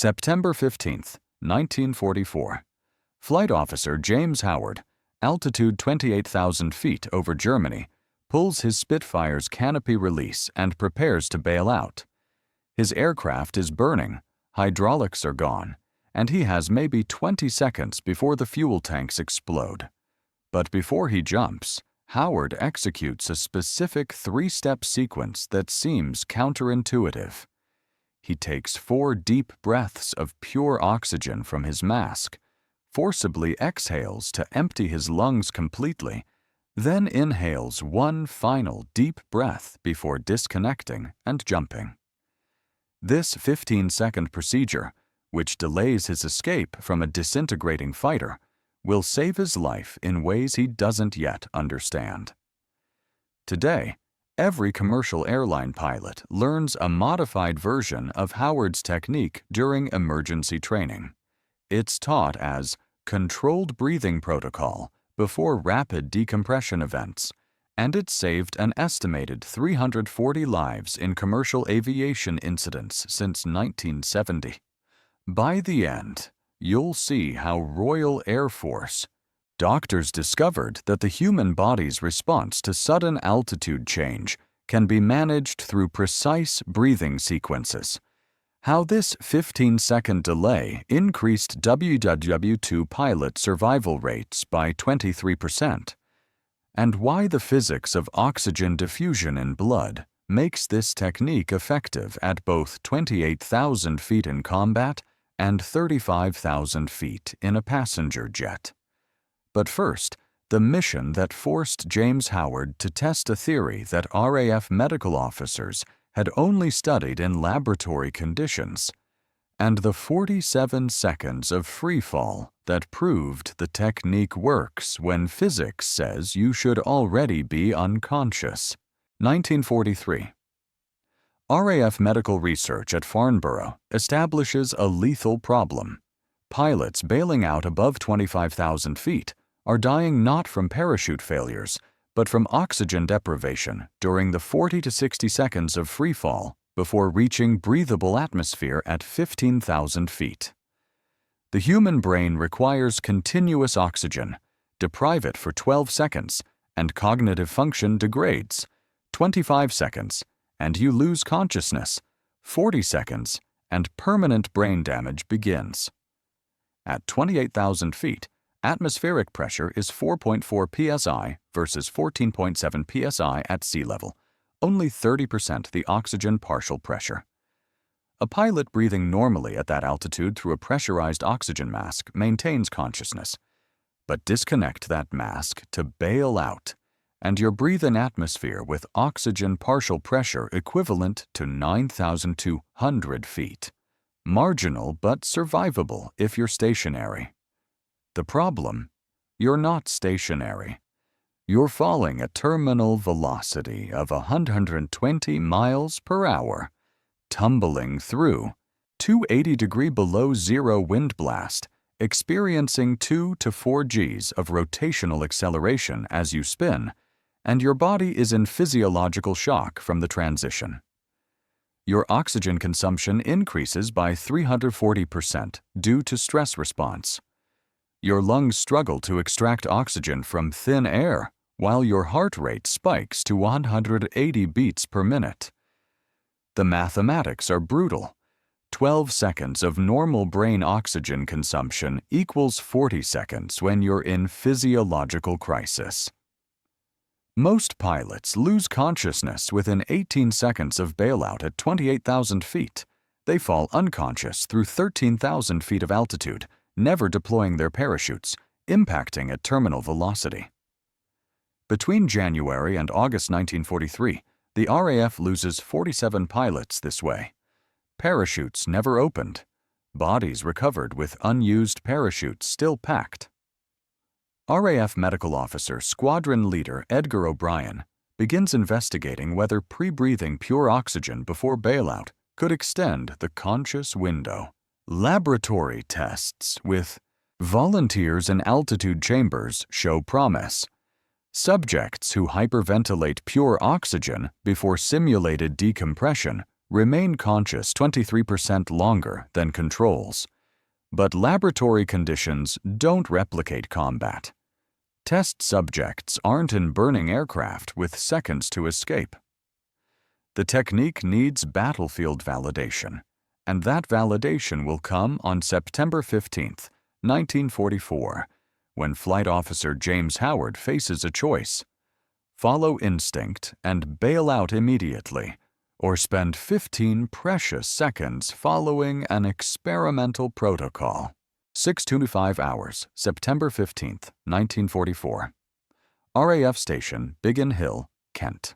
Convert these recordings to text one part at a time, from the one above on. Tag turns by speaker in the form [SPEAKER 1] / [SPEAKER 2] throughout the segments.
[SPEAKER 1] September 15th, 1944. Flight Officer James Howard, altitude 28,000 feet over Germany, pulls his Spitfire's canopy release and prepares to bail out. His aircraft is burning, hydraulics are gone, and he has maybe 20 seconds before the fuel tanks explode. But before he jumps, Howard executes a specific three-step sequence that seems counterintuitive. He takes 4 deep breaths of pure oxygen from his mask, forcibly exhales to empty his lungs completely, then inhales one final deep breath before disconnecting and jumping. This 15-second procedure, which delays his escape from a disintegrating fighter, will save his life in ways he doesn't yet understand. Today, every commercial airline pilot learns a modified version of Howard's technique during emergency training. It's taught as controlled breathing protocol before rapid decompression events, and it saved an estimated 340 lives in commercial aviation incidents since 1970. By the end, you'll see how Royal Air Force doctors discovered that the human body's response to sudden altitude change can be managed through precise breathing sequences, how this 15-second delay increased WW2 pilot survival rates by 23%, and why the physics of oxygen diffusion in blood makes this technique effective at both 28,000 feet in combat and 35,000 feet in a passenger jet. But first, the mission that forced James Howard to test a theory that RAF medical officers had only studied in laboratory conditions, and the 47 seconds of freefall that proved the technique works when physics says you should already be unconscious. 1943. RAF medical research at Farnborough establishes a lethal problem. Pilots bailing out above 25,000 feet are dying not from parachute failures, but from oxygen deprivation during the 40 to 60 seconds of freefall before reaching breathable atmosphere at 15,000 feet. The human brain requires continuous oxygen. Deprive it for 12 seconds, and cognitive function degrades. 25 seconds, and you lose consciousness. 40 seconds, and permanent brain damage begins. At 28,000 feet, atmospheric pressure is 4.4 psi versus 14.7 psi at sea level, only 30% the oxygen partial pressure. A pilot breathing normally at that altitude through a pressurized oxygen mask maintains consciousness. But disconnect that mask to bail out, and you're breathing atmosphere with oxygen partial pressure equivalent to 9,200 feet. Marginal but survivable if you're stationary. The problem? You're not stationary. You're falling at terminal velocity of 120 miles per hour, tumbling through 280 degree below zero wind blast, experiencing 2 to 4 Gs of rotational acceleration as you spin, and your body is in physiological shock from the transition. Your oxygen consumption increases by 340% due to stress response. Your lungs struggle to extract oxygen from thin air, while your heart rate spikes to 180 beats per minute. The mathematics are brutal. 12 seconds of normal brain oxygen consumption equals 40 seconds when you're in physiological crisis. Most pilots lose consciousness within 18 seconds of bailout at 28,000 feet. They fall unconscious through 13,000 feet of altitude, never deploying their parachutes, impacting at terminal velocity. Between January and August 1943, the RAF loses 47 pilots this way. Parachutes never opened. Bodies recovered with unused parachutes still packed. RAF Medical Officer Squadron Leader Edgar O'Brien begins investigating whether pre-breathing pure oxygen before bailout could extend the conscious window. Laboratory tests with volunteers in altitude chambers show promise. Subjects who hyperventilate pure oxygen before simulated decompression remain conscious 23% longer than controls. But laboratory conditions don't replicate combat. Test subjects aren't in burning aircraft with seconds to escape. The technique needs battlefield validation, and that validation will come on September 15, 1944, when Flight Officer James Howard faces a choice: follow instinct and bail out immediately, or spend 15 precious seconds following an experimental protocol. 6:25 hours, September 15, 1944. RAF Station, Biggin Hill, Kent.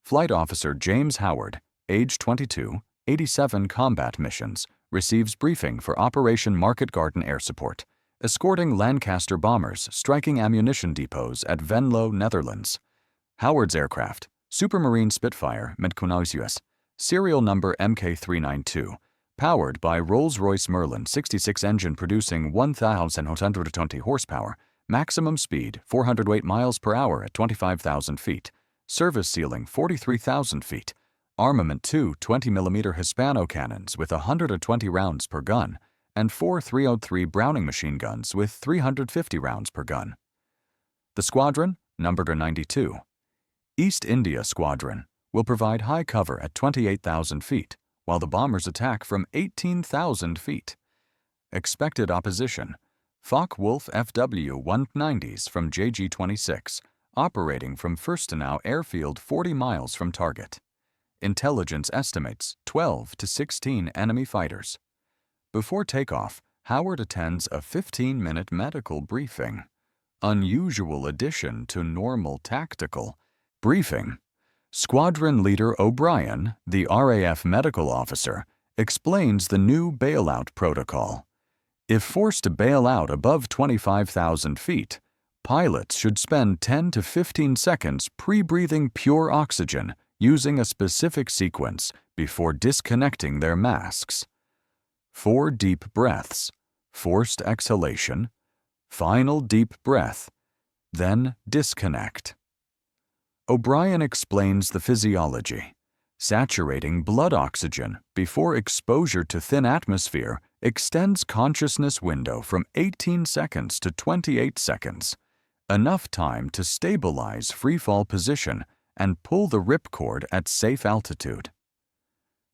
[SPEAKER 1] Flight Officer James Howard, age 22, 87 combat missions, receives briefing for Operation Market Garden Air Support, escorting Lancaster bombers striking ammunition depots at Venlo, Netherlands. Howard's aircraft, Supermarine Spitfire met Qantas, serial number MK392, powered by Rolls-Royce Merlin 66 engine producing 1,120 horsepower, maximum speed 408 miles per hour at 25,000 feet, service ceiling 43,000 feet, armament 2 20mm Hispano cannons with 120 rounds per gun, and 4 303 Browning machine guns with 350 rounds per gun. The squadron, numbered 92. East India Squadron, will provide high cover at 28,000 feet, while the bombers attack from 18,000 feet. Expected opposition: Focke-Wulf FW-190s from JG-26, operating from Fürstenau Airfield 40 miles from target. Intelligence estimates 12 to 16 enemy fighters. Before takeoff, Howard attends a 15-minute medical briefing. Unusual addition to normal tactical briefing. Squadron Leader O'Brien, the RAF medical officer, explains the new bailout protocol. If forced to bail out above 25,000 feet, pilots should spend 10 to 15 seconds pre-breathing pure oxygen using a specific sequence before disconnecting their masks. 4 deep breaths, forced exhalation, final deep breath, then disconnect. O'Brien explains the physiology. Saturating blood oxygen before exposure to thin atmosphere extends consciousness window from 18 seconds to 28 seconds, enough time to stabilize freefall position and pull the ripcord at safe altitude.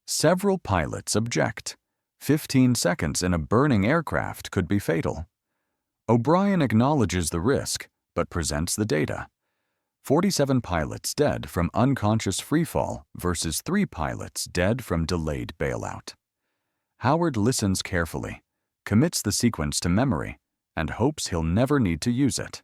[SPEAKER 1] Several pilots object. 15 seconds in a burning aircraft could be fatal. O'Brien acknowledges the risk, but presents the data. 47 pilots dead from unconscious freefall versus 3 pilots dead from delayed bailout. Howard listens carefully, commits the sequence to memory, and hopes he'll never need to use it.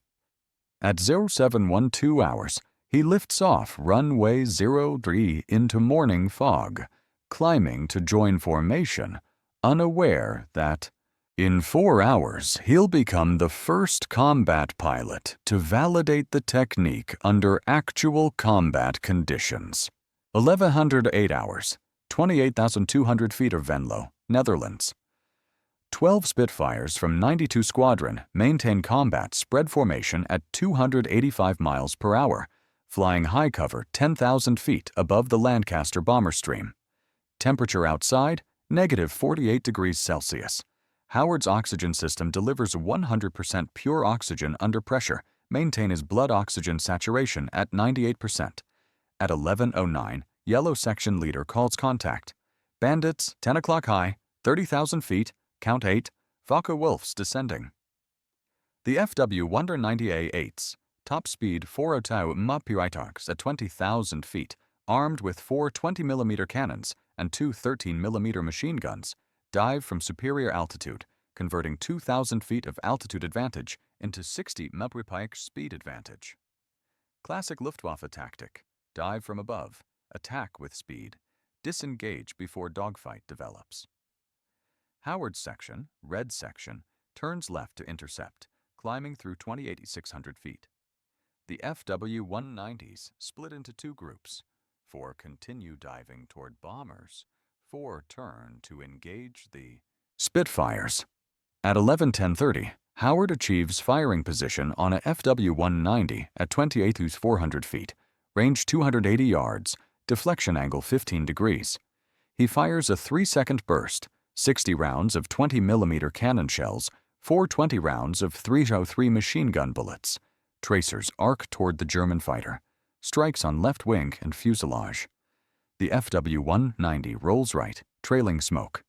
[SPEAKER 1] At 0712 hours, he lifts off runway 03 into morning fog, climbing to join formation, unaware that in 4 hours he'll become the first combat pilot to validate the technique under actual combat conditions. 1108 hours, 28,200 feet of Venlo, Netherlands. 12 Spitfires from 92 Squadron maintain combat spread formation at 285 miles per hour, flying high cover 10,000 feet above the Lancaster bomber stream. Temperature outside, -48 degrees Celsius. Howard's oxygen system delivers 100% pure oxygen under pressure. Maintain his blood oxygen saturation at 98%. At 11:09, Yellow Section Leader calls contact. Bandits, 10 o'clock high, 30,000 feet, count 8, Focke-Wulfs descending. The FW-190A-8s, top speed 402 Mapiritox at 20,000 feet, armed with 4 20mm cannons and 2 13mm machine guns, dive from superior altitude, converting 2,000 feet of altitude advantage into 60 mph speed advantage. Classic Luftwaffe tactic: dive from above, attack with speed, disengage before dogfight develops. Howard's section, red section, turns left to intercept, climbing through 28,600 feet. The FW-190s split into 2 groups. 4 continue diving toward bombers. 4 turn to engage the Spitfires. At 11:10:30, Howard achieves firing position on a FW-190 at 28,400 feet, range 280 yards, deflection angle 15 degrees, He fires a 3-second burst, 60 rounds of 20mm cannon shells, 420 rounds of 303 machine gun bullets. Tracers arc toward the German fighter. Strikes on left wing and fuselage. The FW-190 rolls right, trailing smoke.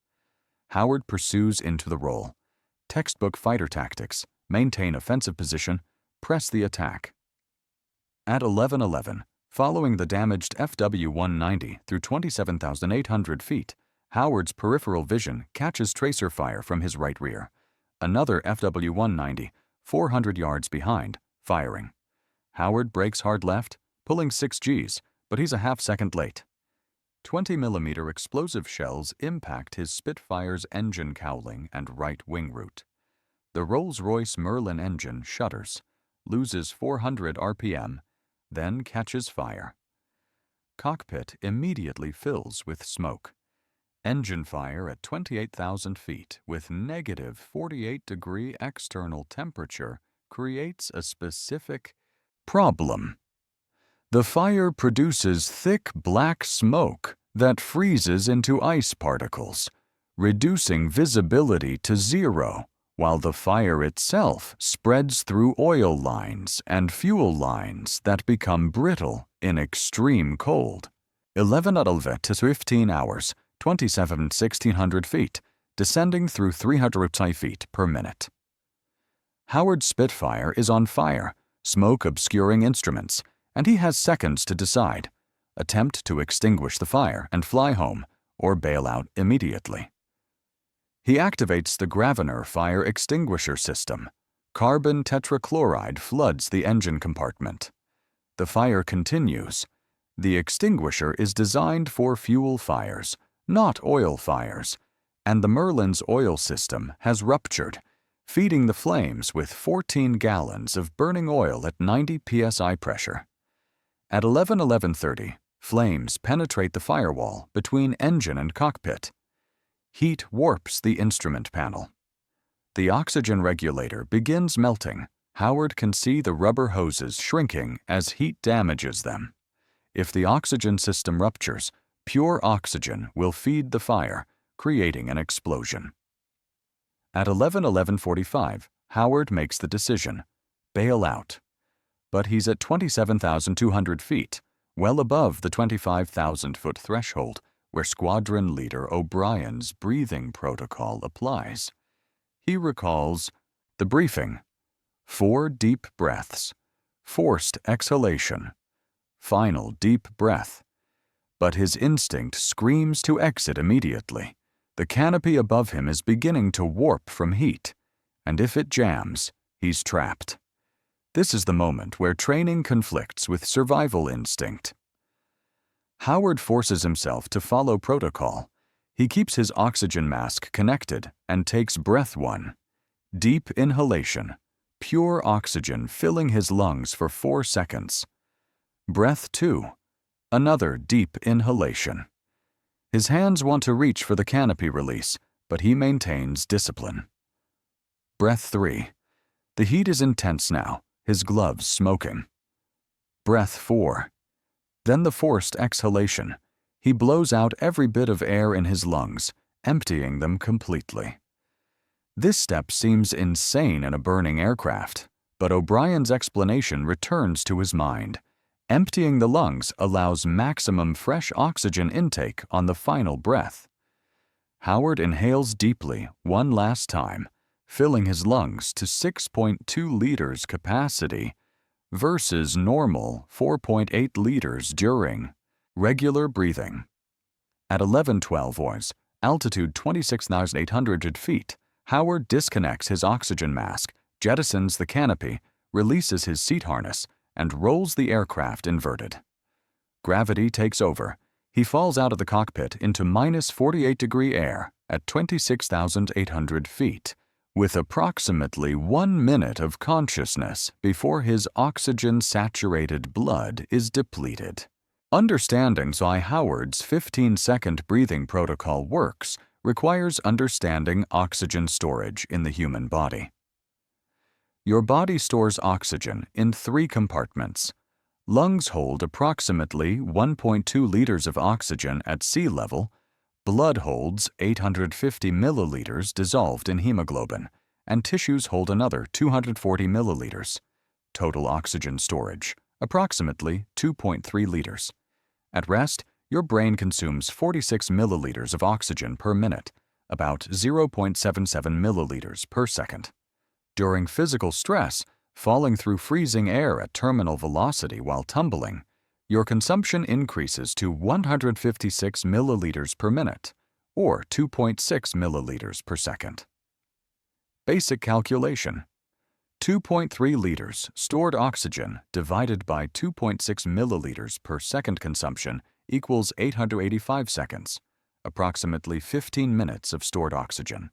[SPEAKER 1] Howard pursues into the roll. Textbook fighter tactics: maintain offensive position, press the attack. At 11:11, following the damaged FW-190 through 27,800 feet, Howard's peripheral vision catches tracer fire from his right rear. Another FW-190, 400 yards behind, firing. Howard brakes hard left, pulling 6 Gs, but he's a half-second late. 20mm explosive shells impact his Spitfire's engine cowling and right wing root. The Rolls-Royce Merlin engine shudders, loses 400 RPM, then catches fire. Cockpit immediately fills with smoke. Engine fire at 28,000 feet with negative 48-degree external temperature creates a specific problem. The fire produces thick black smoke that freezes into ice particles, reducing visibility to 0, while the fire itself spreads through oil lines and fuel lines that become brittle in extreme cold. 11:11 to 15 hours, 1,600 feet, descending through 300 feet per minute. Howard's Spitfire is on fire, smoke obscuring instruments, and he has seconds to decide: attempt to extinguish the fire and fly home, or bail out immediately. He activates the Graviner fire extinguisher system. Carbon tetrachloride floods the engine compartment. The fire continues. The extinguisher is designed for fuel fires, not oil fires, and the Merlin's oil system has ruptured, feeding the flames with 14 gallons of burning oil at 90 psi pressure. At 11:30, flames penetrate the firewall between engine and cockpit. Heat warps the instrument panel. The oxygen regulator begins melting. Howard can see the rubber hoses shrinking as heat damages them. If the oxygen system ruptures, pure oxygen will feed the fire, creating an explosion. At 11:45, Howard makes the decision: bail out. But he's at 27,200 feet, well above the 25,000-foot threshold where Squadron Leader O'Brien's breathing protocol applies. He recalls the briefing: 4 deep breaths, forced exhalation, final deep breath. But his instinct screams to exit immediately. The canopy above him is beginning to warp from heat, and if it jams, he's trapped. This is the moment where training conflicts with survival instinct. Howard forces himself to follow protocol. He keeps his oxygen mask connected and takes breath 1. Deep inhalation, pure oxygen filling his lungs for 4 seconds. Breath 2. Another deep inhalation. His hands want to reach for the canopy release, but he maintains discipline. Breath 3. The heat is intense now, his gloves smoking. Breath 4. Then the forced exhalation. He blows out every bit of air in his lungs, emptying them completely. This step seems insane in a burning aircraft, but O'Brien's explanation returns to his mind. Emptying the lungs allows maximum fresh oxygen intake on the final breath. Howard inhales deeply one last time, filling his lungs to 6.2 liters capacity versus normal 4.8 liters during regular breathing. At 11:12 hours, altitude 26,800 feet, Howard disconnects his oxygen mask, jettisons the canopy, releases his seat harness, and rolls the aircraft inverted. Gravity takes over. He falls out of the cockpit into minus 48-degree air at 26,800 feet, with approximately 1 minute of consciousness before his oxygen-saturated blood is depleted. Understanding why Howard's 15-second breathing protocol works requires understanding oxygen storage in the human body. Your body stores oxygen in 3 compartments. Lungs hold approximately 1.2 liters of oxygen at sea level, Blood holds 850 milliliters dissolved in hemoglobin, and tissues hold another 240 milliliters. Total oxygen storage, approximately 2.3 liters. At rest, your brain consumes 46 milliliters of oxygen per minute, about 0.77 milliliters per second. During physical stress, falling through freezing air at terminal velocity while tumbling, your consumption increases to 156 milliliters per minute, or 2.6 milliliters per second. Basic calculation. 2.3 liters stored oxygen divided by 2.6 milliliters per second consumption equals 885 seconds, approximately 15 minutes of stored oxygen.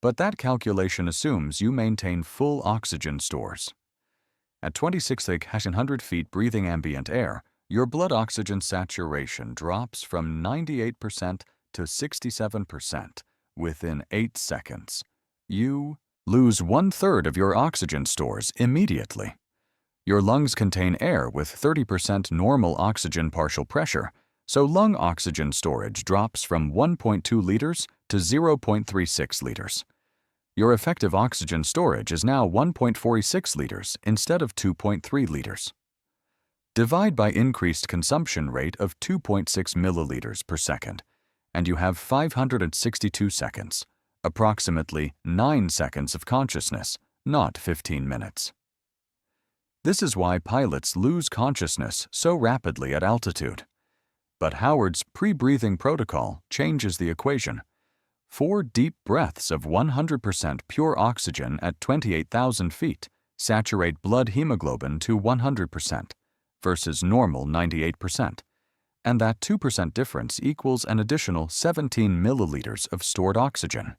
[SPEAKER 1] But that calculation assumes you maintain full oxygen stores. At 26,100 feet breathing ambient air, your blood oxygen saturation drops from 98% to 67% within 8 seconds. You lose 1/3 of your oxygen stores immediately. Your lungs contain air with 30% normal oxygen partial pressure, so lung oxygen storage drops from 1.2 liters to 0.36 liters. Your effective oxygen storage is now 1.46 liters instead of 2.3 liters. Divide by increased consumption rate of 2.6 milliliters per second, and you have 562 seconds, approximately 9 seconds of consciousness, not 15 minutes. This is why pilots lose consciousness so rapidly at altitude. But Howard's pre-breathing protocol changes the equation. 4 deep breaths of 100% pure oxygen at 28,000 feet saturate blood hemoglobin to 100%, versus normal 98%, and that 2% difference equals an additional 17 milliliters of stored oxygen.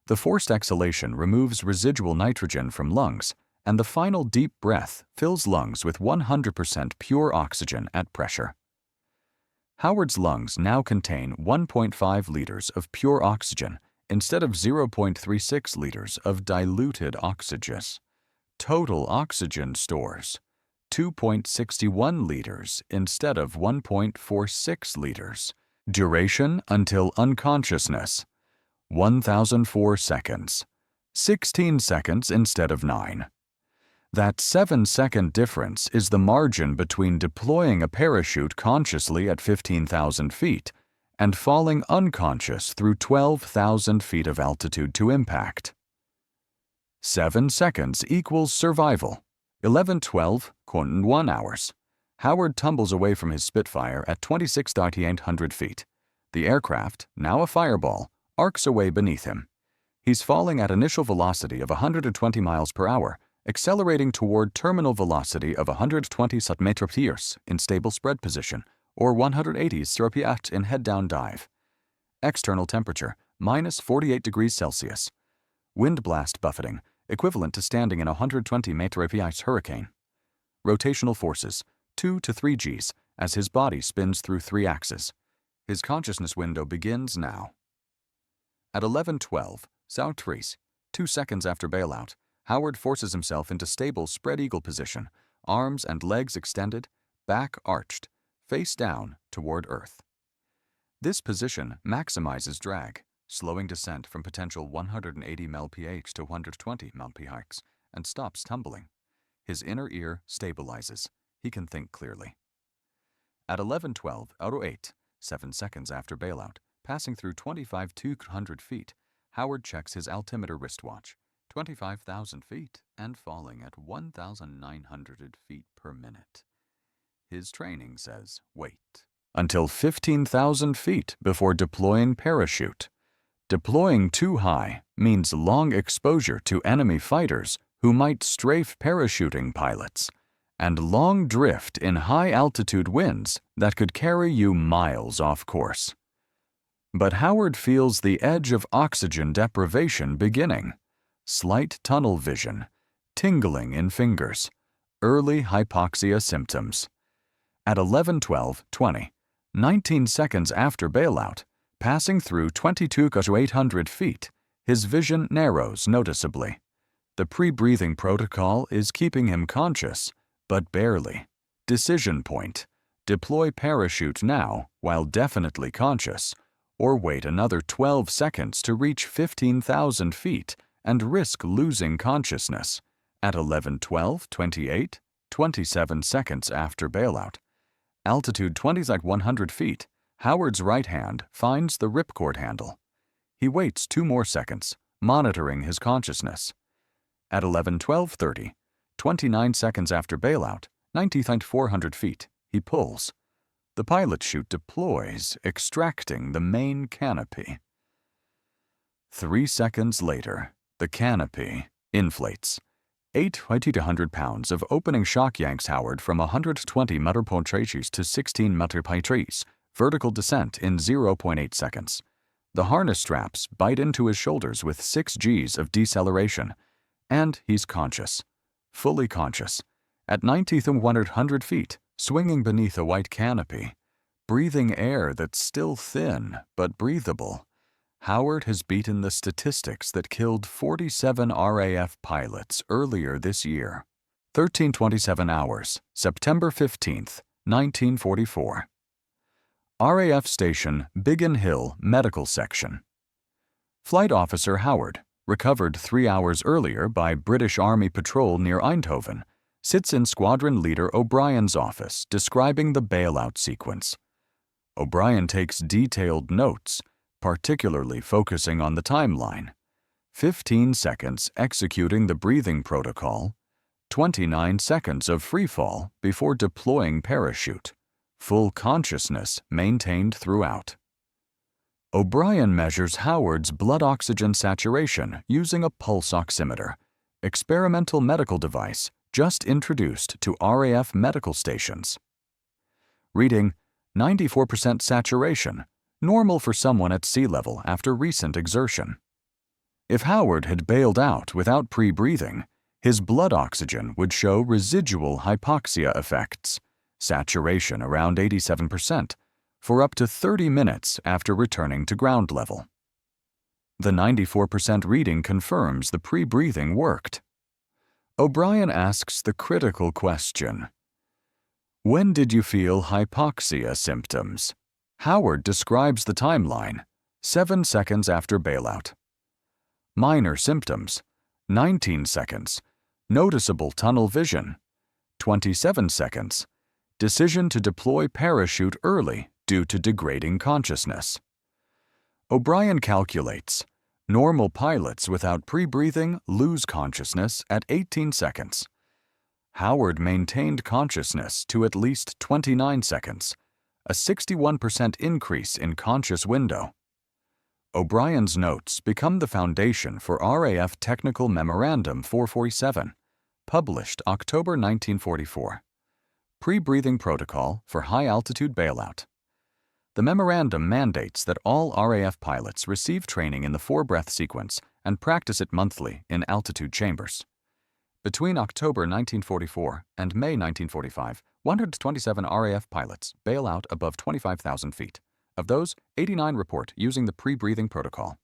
[SPEAKER 1] The forced exhalation removes residual nitrogen from lungs, and the final deep breath fills lungs with 100% pure oxygen at pressure. Howard's lungs now contain 1.5 liters of pure oxygen instead of 0.36 liters of diluted oxygen. Total oxygen stores 2.61 liters instead of 1.46 liters. Duration until unconsciousness 1,004 seconds, 16 seconds instead of 9. That 7-second difference is the margin between deploying a parachute consciously at 15,000 feet and falling unconscious through 12,000 feet of altitude to impact. 7 seconds equals survival. 11:12:1 hours. Howard tumbles away from his Spitfire at 26,800 feet. The aircraft, now a fireball, arcs away beneath him. He's falling at initial velocity of 120 miles per hour, accelerating toward terminal velocity of 120 cm/s in stable spread position, or 180 cm/s in head-down dive. External temperature, minus 48 degrees Celsius. Wind blast buffeting, equivalent to standing in a 120 mph hurricane. Rotational forces, 2 to 3 Gs, as his body spins through 3 axes. His consciousness window begins now. At 11:12, South 2 seconds after bailout, Howard forces himself into stable spread eagle position, arms and legs extended, back arched, face down toward Earth. This position maximizes drag, slowing descent from potential 180 mph to 120 mph, and stops tumbling. His inner ear stabilizes. He can think clearly. At 11:12:08, 7 seconds after bailout, passing through 25,200 feet, Howard checks his altimeter wristwatch, 25,000 feet and falling at 1,900 feet per minute. His training says wait until 15,000 feet before deploying parachute. Deploying too high means long exposure to enemy fighters who might strafe parachuting pilots, and long drift in high-altitude winds that could carry you miles off course. But Howard feels the edge of oxygen deprivation beginning. Slight tunnel vision, tingling in fingers, early hypoxia symptoms. At 11:12:20, 19 seconds after bailout, passing through 22,800 feet, his vision narrows noticeably. The pre-breathing protocol is keeping him conscious, but barely. Decision point: deploy parachute now while definitely conscious, or wait another 12 seconds to reach 15,000 feet and risk losing consciousness at 11:12:28, 27 seconds after bailout. Altitude 100 feet, Howard's right hand finds the ripcord handle. He waits 2 more seconds, monitoring his consciousness. At 11:12:30, 29 seconds after bailout, 400 feet, he pulls. The pilot chute deploys, extracting the main canopy. 3 seconds later, the canopy inflates. 800 pounds of opening shock yanks Howard from 120 meter pointries to 16 meter pointries, vertical descent in 0.8 seconds. The harness straps bite into his shoulders with 6 Gs of deceleration, and he's conscious, fully conscious, at 100 feet, swinging beneath a white canopy, breathing air that's still thin but breathable. Howard has beaten the statistics that killed 47 RAF pilots earlier this year. 13:27 hours, September 15th, 1944. RAF Station, Biggin Hill Medical Section. Flight Officer Howard, recovered 3 hours earlier by British Army patrol near Eindhoven, sits in Squadron Leader O'Brien's office describing the bailout sequence. O'Brien takes detailed notes, particularly focusing on the timeline. 15 seconds executing the breathing protocol, 29 seconds of freefall before deploying parachute, full consciousness maintained throughout. O'Brien measures Howard's blood oxygen saturation using a pulse oximeter, experimental medical device just introduced to RAF medical stations. Reading 94% saturation, normal for someone at sea level after recent exertion. If Howard had bailed out without pre-breathing, his blood oxygen would show residual hypoxia effects, saturation around 87%, for up to 30 minutes after returning to ground level. The 94% reading confirms the pre-breathing worked. O'Brien asks the critical question: when did you feel hypoxia symptoms? Howard describes the timeline, 7 seconds after bailout. Minor symptoms, 19 seconds. Noticeable tunnel vision, 27 seconds. Decision to deploy parachute early due to degrading consciousness. O'Brien calculates, normal pilots without pre-breathing lose consciousness at 18 seconds. Howard maintained consciousness to at least 29 seconds, a 61% increase in conscious window. O'Brien's notes become the foundation for RAF Technical Memorandum 447, published October 1944. Pre-breathing protocol for high-altitude bailout. The memorandum mandates that all RAF pilots receive training in the 4-breath sequence and practice it monthly in altitude chambers. Between October 1944 and May 1945, 127 RAF pilots bail out above 25,000 feet. Of those, 89 report using the pre-breathing protocol.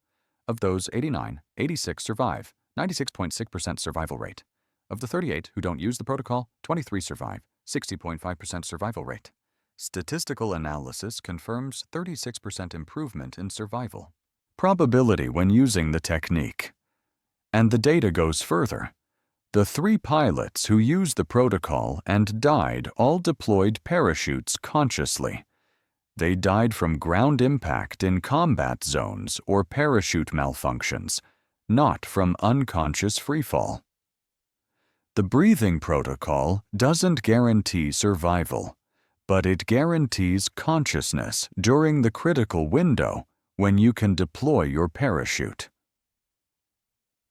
[SPEAKER 1] Of those 89, 86 survive, 96.6% survival rate. Of the 38 who don't use the protocol, 23 survive, 60.5% survival rate. Statistical analysis confirms 36% improvement in survival. Probability when using the technique. And the data goes further. The 3 pilots who used the protocol and died all deployed parachutes consciously. They died from ground impact in combat zones or parachute malfunctions, not from unconscious freefall. The breathing protocol doesn't guarantee survival, but it guarantees consciousness during the critical window when you can deploy your parachute.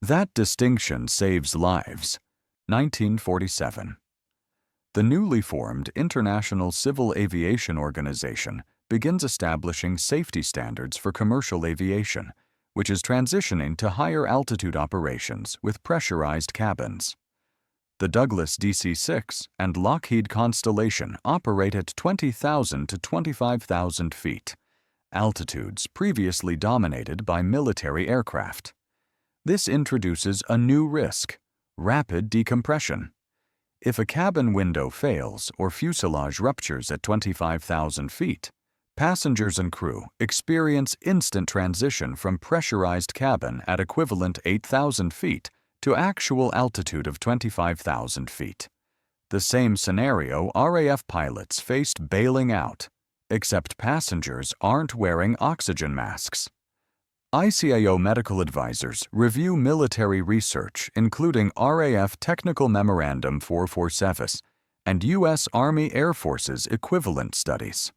[SPEAKER 1] That distinction saves lives. 1947. The newly formed International Civil Aviation Organization begins establishing safety standards for commercial aviation, which is transitioning to higher altitude operations with pressurized cabins. The Douglas DC-6 and Lockheed Constellation operate at 20,000 to 25,000 feet, altitudes previously dominated by military aircraft. This introduces a new risk: rapid decompression. If a cabin window fails or fuselage ruptures at 25,000 feet, Passengers and crew experience instant transition from pressurized cabin at equivalent 8,000 feet to actual altitude of 25,000 feet. The same scenario RAF pilots faced bailing out, except passengers aren't wearing oxygen masks. ICAO medical advisors review military research, including RAF Technical Memorandum 447 and U.S. Army Air Force's equivalent studies.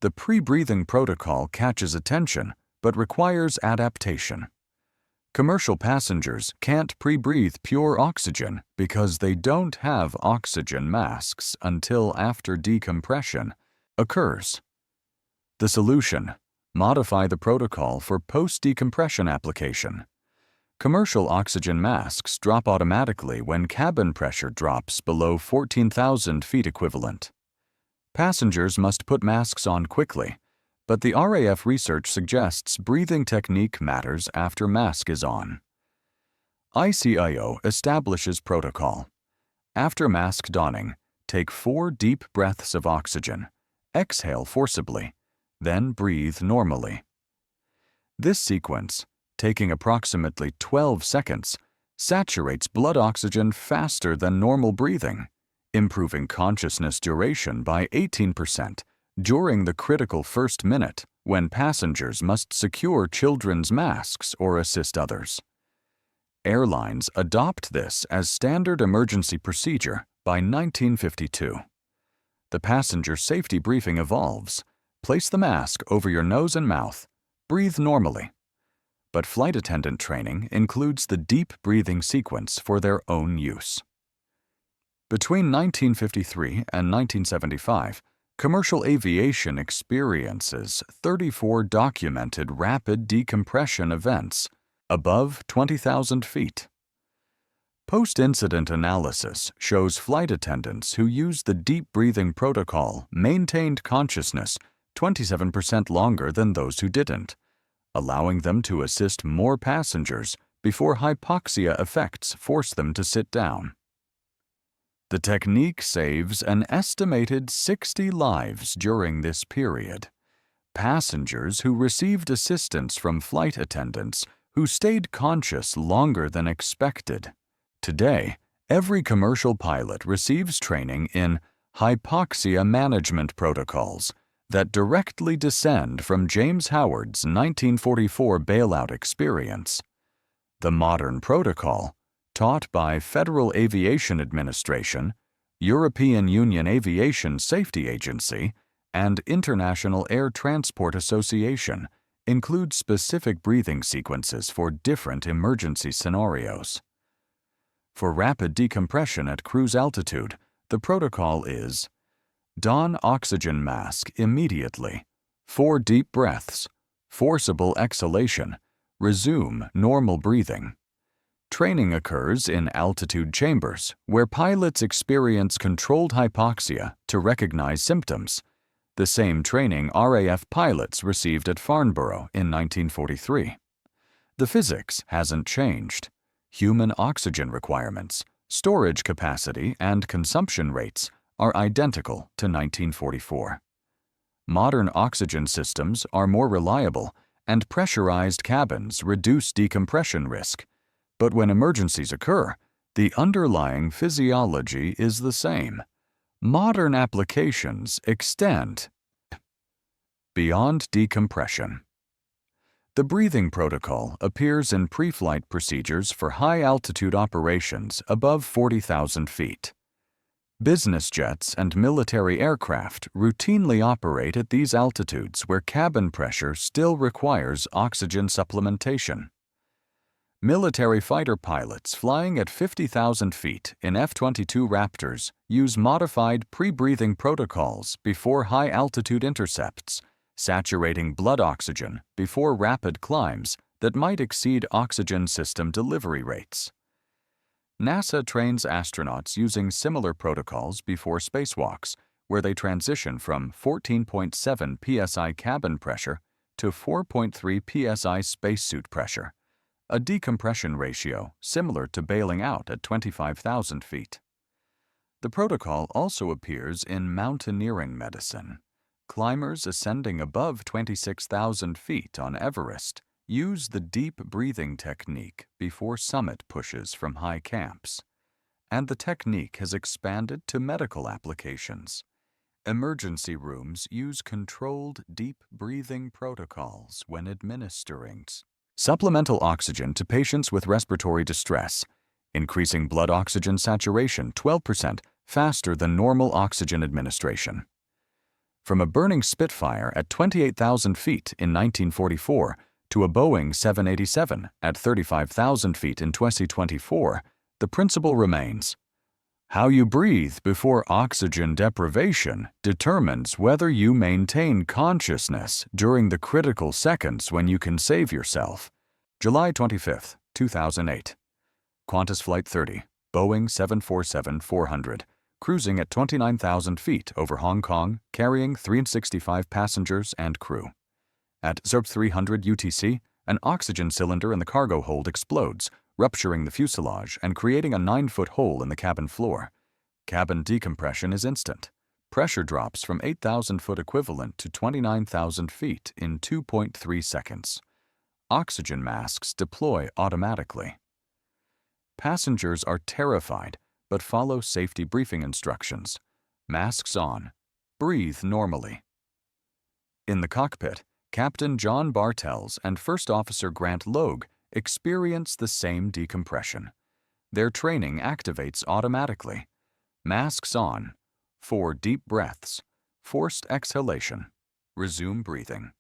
[SPEAKER 1] The pre-breathing protocol catches attention but requires adaptation. Commercial passengers can't pre-breathe pure oxygen because they don't have oxygen masks until after decompression occurs. The solution: modify the protocol for post-decompression application. Commercial oxygen masks drop automatically when cabin pressure drops below 14,000 feet equivalent. Passengers must put masks on quickly, but the RAF research suggests breathing technique matters after mask is on. ICAO establishes protocol. After mask donning, take 4 deep breaths of oxygen, exhale forcibly, then breathe normally. This sequence, taking approximately 12 seconds, saturates blood oxygen faster than normal breathing, improving consciousness duration by 18% during the critical first minute when passengers must secure children's masks or assist others. Airlines adopt this as standard emergency procedure by 1952. The passenger safety briefing evolves. Place the mask over your nose and mouth. Breathe normally. But flight attendant training includes the deep breathing sequence for their own use. Between 1953 and 1975, commercial aviation experiences 34 documented rapid decompression events above 20,000 feet. Post-incident analysis shows flight attendants who used the deep breathing protocol maintained consciousness 27% longer than those who didn't, allowing them to assist more passengers before hypoxia effects force them to sit down. The technique saves an estimated 60 lives during this period. Passengers who received assistance from flight attendants who stayed conscious longer than expected. Today, every commercial pilot receives training in hypoxia management protocols that directly descend from James Howard's 1944 bailout experience. The modern protocol, taught by Federal Aviation Administration, European Union Aviation Safety Agency, and International Air Transport Association, includes specific breathing sequences for different emergency scenarios. For rapid decompression at cruise altitude, the protocol is: don oxygen mask immediately, 4 deep breaths, forcible exhalation, resume normal breathing. Training occurs in altitude chambers, where pilots experience controlled hypoxia to recognize symptoms, the same training RAF pilots received at Farnborough in 1943. The physics hasn't changed. Human oxygen requirements, storage capacity, and consumption rates are identical to 1944. Modern oxygen systems are more reliable, and pressurized cabins reduce decompression risk. But when emergencies occur, the underlying physiology is the same. Modern applications extend beyond decompression. The breathing protocol appears in pre-flight procedures for high-altitude operations above 40,000 feet. Business jets and military aircraft routinely operate at these altitudes where cabin pressure still requires oxygen supplementation. Military fighter pilots flying at 50,000 feet in F-22 Raptors use modified pre-breathing protocols before high-altitude intercepts, saturating blood oxygen before rapid climbs that might exceed oxygen system delivery rates. NASA trains astronauts using similar protocols before spacewalks, where they transition from 14.7 psi cabin pressure to 4.3 psi spacesuit pressure, a decompression ratio similar to bailing out at 25,000 feet. The protocol also appears in mountaineering medicine. Climbers ascending above 26,000 feet on Everest use the deep breathing technique before summit pushes from high camps, and the technique has expanded to medical applications. Emergency rooms use controlled deep breathing protocols when administering supplemental oxygen to patients with respiratory distress, increasing blood oxygen saturation 12% faster than normal oxygen administration. From a burning Spitfire at 28,000 feet in 1944 to a Boeing 787 at 35,000 feet in 2024, the principle remains: how you breathe before oxygen deprivation determines whether you maintain consciousness during the critical seconds when you can save yourself. July 25, 2008. Qantas Flight 30, Boeing 747-400, cruising at 29,000 feet over Hong Kong, carrying 365 passengers and crew. At 300 UTC, an oxygen cylinder in the cargo hold explodes, rupturing the fuselage and creating a 9-foot hole in the cabin floor. Cabin decompression is instant. Pressure drops from 8,000 foot equivalent to 29,000 feet in 2.3 seconds. Oxygen masks deploy automatically. Passengers are terrified, but follow safety briefing instructions. Masks on. Breathe normally. In the cockpit, Captain John Bartels and First Officer Grant Logue experience the same decompression. Their training activates automatically. Masks on. 4 deep breaths. Forced exhalation. Resume breathing.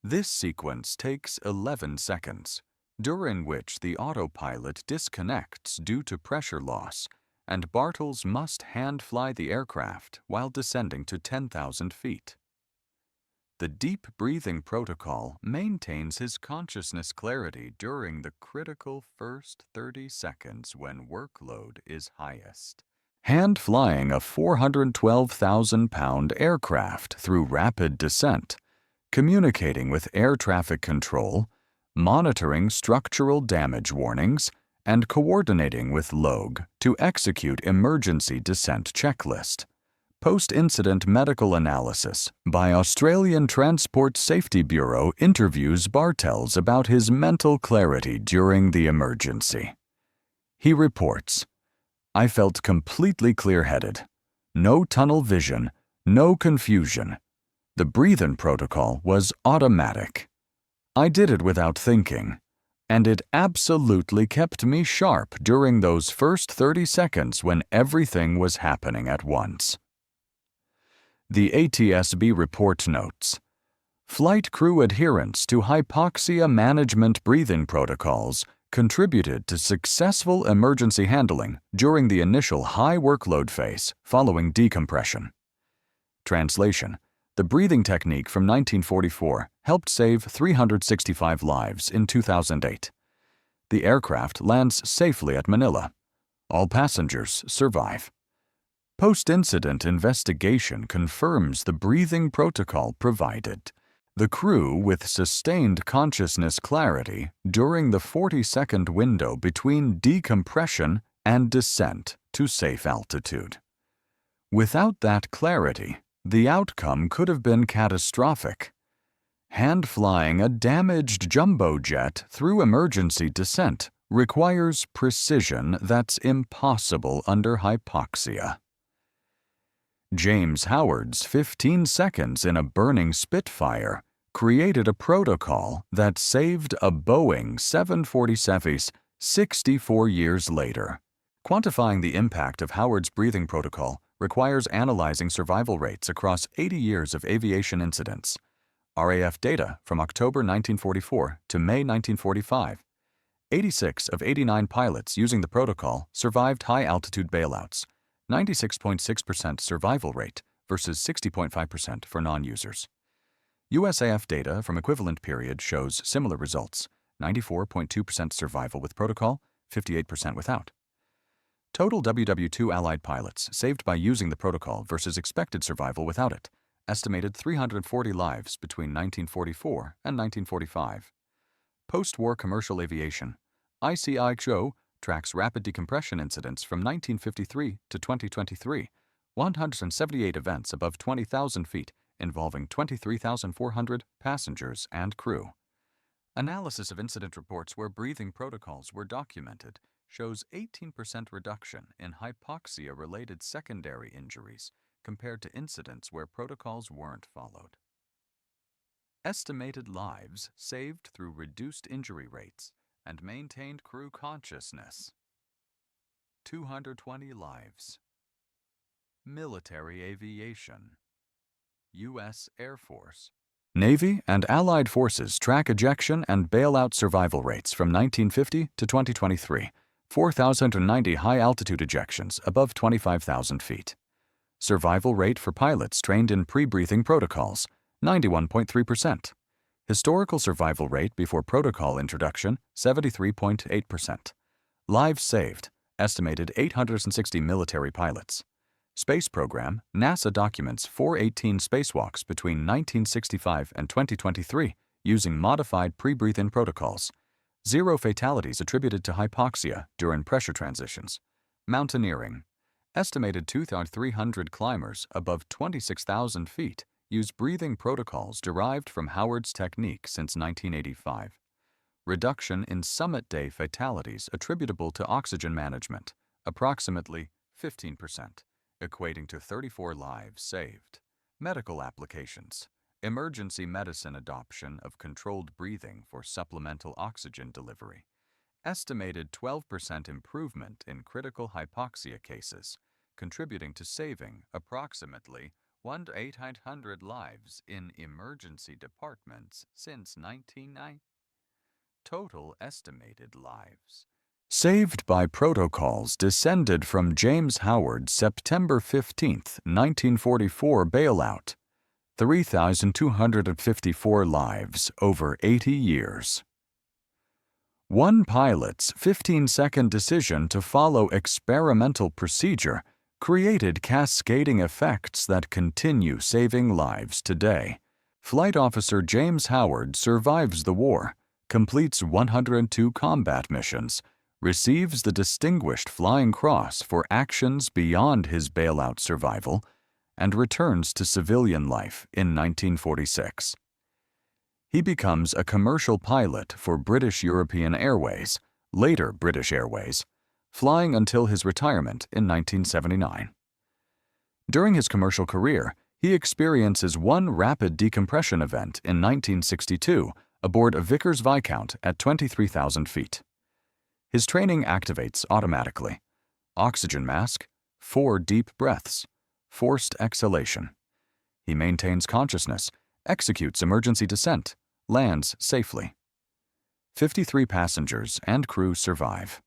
[SPEAKER 1] This sequence takes 11 seconds, during which the autopilot disconnects due to pressure loss, and Bartels must hand-fly the aircraft while descending to 10,000 feet. The deep breathing protocol maintains his consciousness clarity during the critical first 30 seconds when workload is highest. Hand-flying a 412,000-pound aircraft through rapid descent, communicating with air traffic control, monitoring structural damage warnings, and coordinating with Logue to execute emergency descent checklist. Post-incident medical analysis by Australian Transport Safety Bureau interviews Bartels about his mental clarity during the emergency. He reports, "I felt completely clear-headed. No tunnel vision, no confusion. The breathe-in protocol was automatic. I did it without thinking, and it absolutely kept me sharp during those first 30 seconds when everything was happening at once." The ATSB report notes, flight crew adherence to hypoxia management breathing protocols contributed to successful emergency handling during the initial high workload phase following decompression. Translation: the breathing technique from 1944 helped save 365 lives in 2008. The aircraft lands safely at Manila. All passengers survive. Post-incident investigation confirms the breathing protocol provided the crew with sustained consciousness clarity during the 40-second window between decompression and descent to safe altitude. Without that clarity, the outcome could have been catastrophic. Hand-flying a damaged jumbo jet through emergency descent requires precision that's impossible under hypoxia. James Howard's 15 seconds in a burning Spitfire created a protocol that saved a Boeing 747 64 years later. Quantifying the impact of Howard's breathing protocol requires analyzing survival rates across 80 years of aviation incidents. RAF data from October 1944 to May 1945. 86 of 89 pilots using the protocol survived high-altitude bailouts. 96.6% survival rate versus 60.5% for non-users. USAF data from equivalent period shows similar results, 94.2% survival with protocol, 58% without. Total WW2 Allied pilots saved by using the protocol versus expected survival without it, estimated 340 lives between 1944 and 1945. Post-war commercial aviation, ICIHO tracks rapid decompression incidents from 1953 to 2023, 178 events above 20,000 feet involving 23,400 passengers and crew. Analysis of incident reports where breathing protocols were documented shows 18% reduction in hypoxia-related secondary injuries compared to incidents where protocols weren't followed. Estimated lives saved through reduced injury rates and maintained crew consciousness. 220 lives. Military aviation. U.S. Air Force. Navy and Allied forces track ejection and bailout survival rates from 1950 to 2023. 4,090 high-altitude ejections above 25,000 feet. Survival rate for pilots trained in pre-breathing protocols, 91.3%. Historical survival rate before protocol introduction, 73.8%. Lives saved, estimated 860 military pilots. Space program, NASA documents 418 spacewalks between 1965 and 2023 using modified pre-breathe-in protocols. 0 fatalities attributed to hypoxia during pressure transitions. Mountaineering. Estimated 2,300 climbers above 26,000 feet use breathing protocols derived from Howard's technique since 1985. Reduction in summit day fatalities attributable to oxygen management, approximately 15%, equating to 34 lives saved. Medical applications. Emergency medicine adoption of controlled breathing for supplemental oxygen delivery. Estimated 12% improvement in critical hypoxia cases, contributing to saving approximately 1,800 lives in emergency departments since 1990. Total estimated lives saved by protocols descended from James Howard's September 15, 1944 bailout. 3,254 lives over 80 years. One pilot's 15-second decision to follow experimental procedure created cascading effects that continue saving lives today. Flight Officer James Howard survives the war, completes 102 combat missions, receives the Distinguished Flying Cross for actions beyond his bailout survival, and returns to civilian life in 1946. He becomes a commercial pilot for British European Airways, later British Airways, flying until his retirement in 1979. During his commercial career, he experiences one rapid decompression event in 1962 aboard a Vickers Viscount at 23,000 feet. His training activates automatically. Oxygen mask, 4 deep breaths, forced exhalation. He maintains consciousness, executes emergency descent, lands safely. 53 passengers and crew survive.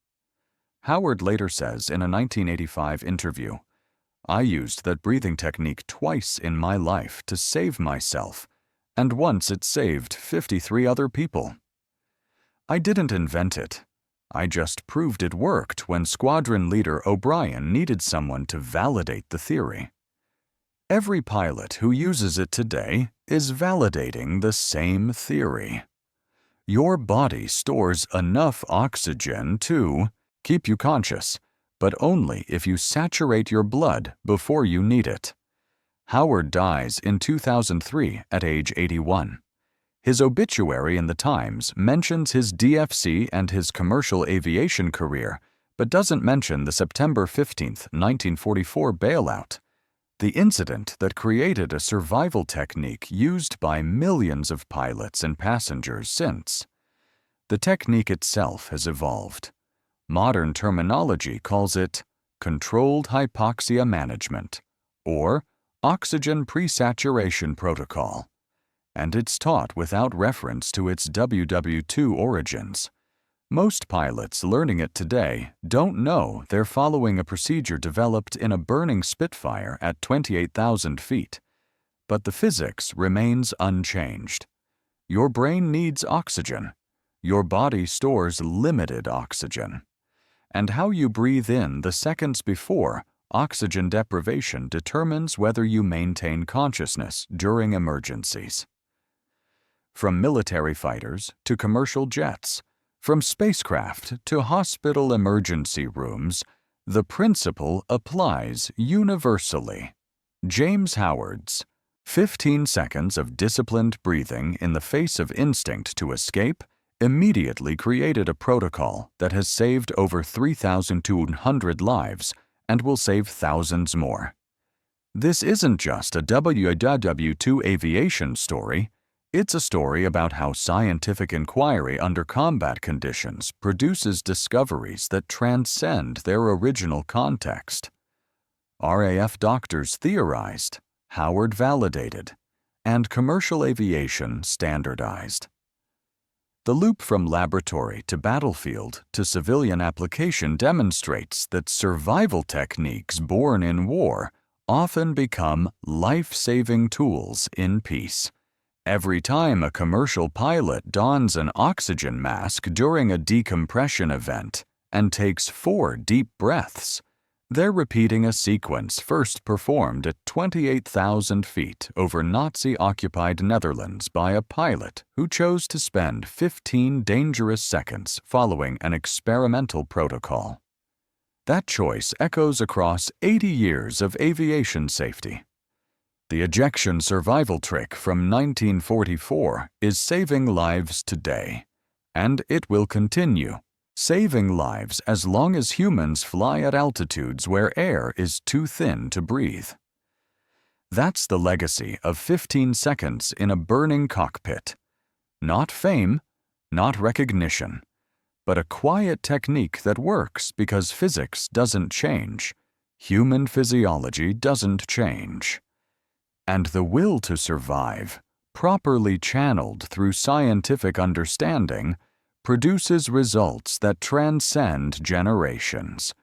[SPEAKER 1] Howard later says in a 1985 interview, "I used that breathing technique twice in my life to save myself, and once it saved 53 other people. I didn't invent it. I just proved it worked when Squadron Leader O'Brien needed someone to validate the theory. Every pilot who uses it today is validating the same theory. Your body stores enough oxygen to keep you conscious, but only if you saturate your blood before you need it." Howard dies in 2003 at age 81. His obituary in the Times mentions his DFC and his commercial aviation career, but doesn't mention the September 15, 1944 bailout, the incident that created a survival technique used by millions of pilots and passengers since. The technique itself has evolved. Modern terminology calls it controlled hypoxia management, or oxygen presaturation protocol, and it's taught without reference to its WW2 origins. Most pilots learning it today don't know they're following a procedure developed in a burning Spitfire at 28,000 feet, but the physics remains unchanged. Your brain needs oxygen. Your body stores limited oxygen. And how you breathe in the seconds before oxygen deprivation determines whether you maintain consciousness during emergencies. From military fighters to commercial jets, from spacecraft to hospital emergency rooms, the principle applies universally. James Howard's 15 seconds of disciplined breathing in the face of instinct to escape immediately created a protocol that has saved over 3,200 lives and will save thousands more. This isn't just a WW2 aviation story, it's a story about how scientific inquiry under combat conditions produces discoveries that transcend their original context. RAF doctors theorized, Howard validated, and commercial aviation standardized. The loop from laboratory to battlefield to civilian application demonstrates that survival techniques born in war often become life-saving tools in peace. Every time a commercial pilot dons an oxygen mask during a decompression event and takes 4 deep breaths, they're repeating a sequence first performed at 28,000 feet over Nazi-occupied Netherlands by a pilot who chose to spend 15 dangerous seconds following an experimental protocol. That choice echoes across 80 years of aviation safety. The ejection survival trick from 1944 is saving lives today, and it will continue, saving lives as long as humans fly at altitudes where air is too thin to breathe. That's the legacy of 15 seconds in a burning cockpit. Not fame, not recognition, but a quiet technique that works because physics doesn't change, human physiology doesn't change. And the will to survive, properly channeled through scientific understanding, produces results that transcend generations.